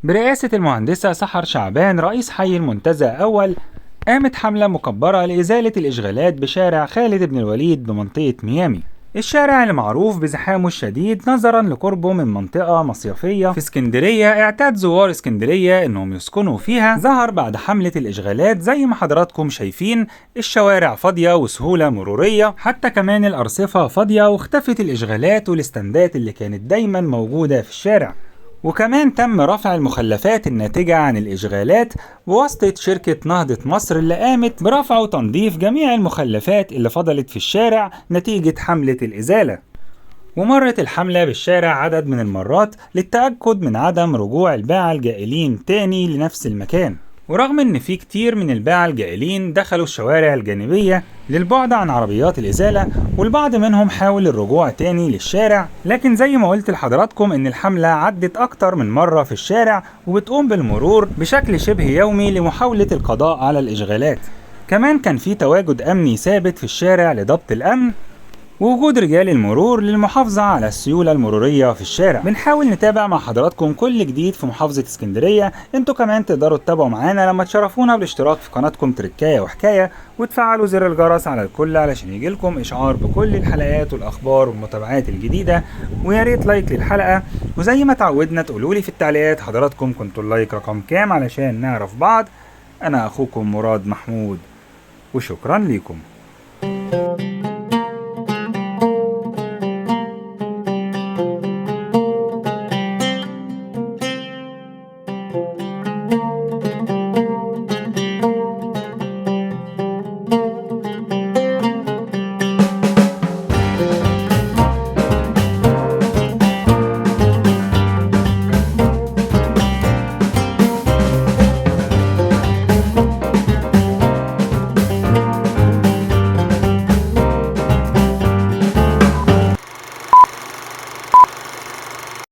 برئاسة المهندسة سحر شعبان رئيس حي المنتزه أول، قامت حملة مكبرة لإزالة الإشغالات بشارع خالد بن الوليد بمنطقة ميامي. الشارع اللي معروف بزحامه الشديد نظرا لقربه من منطقة مصيفية في اسكندرية اعتاد زوار اسكندرية انهم يسكنوا فيها، ظهر بعد حملة الإشغالات زي ما حضراتكم شايفين. الشوارع فاضية وسهولة مرورية، حتى كمان الأرصفة فاضية، واختفت الإشغالات والاستندات اللي كانت دايما موجودة في الشارع. وكمان تم رفع المخلفات الناتجة عن الإشغالات بواسطة شركة نهضة مصر، اللي قامت برفع وتنظيف جميع المخلفات اللي فضلت في الشارع نتيجة حملة الإزالة. ومرت الحملة بالشارع عدد من المرات للتأكد من عدم رجوع الباعة الجائلين تاني لنفس المكان. ورغم ان في كتير من الباعة الجائلين دخلوا الشوارع الجانبية للبعد عن عربيات الإزالة، والبعض منهم حاول الرجوع تاني للشارع، لكن زي ما قلت لحضراتكم ان الحملة عدت اكتر من مرة في الشارع وبتقوم بالمرور بشكل شبه يومي لمحاولة القضاء على الإشغالات. كمان كان في تواجد أمني ثابت في الشارع لضبط الأمن، ووجود رجال المرور للمحافظة على السيولة المرورية في الشارع. بنحاول نتابع مع حضراتكم كل جديد في محافظة اسكندرية. انتوا كمان تقدروا تتابعوا معانا لما تشرفونا بالاشتراك في قناتكم تركاية وحكاية، وتفعلوا زر الجرس على الكل علشان يجيلكم اشعار بكل الحلقات والاخبار والمتابعات الجديدة. ويا ريت لايك للحلقة، وزي ما تعودنا تقولولي في التعليقات حضراتكم كنتوا اللايك رقم كام علشان نعرف بعض. انا اخوكم مراد محمود، وشكرا ليكم.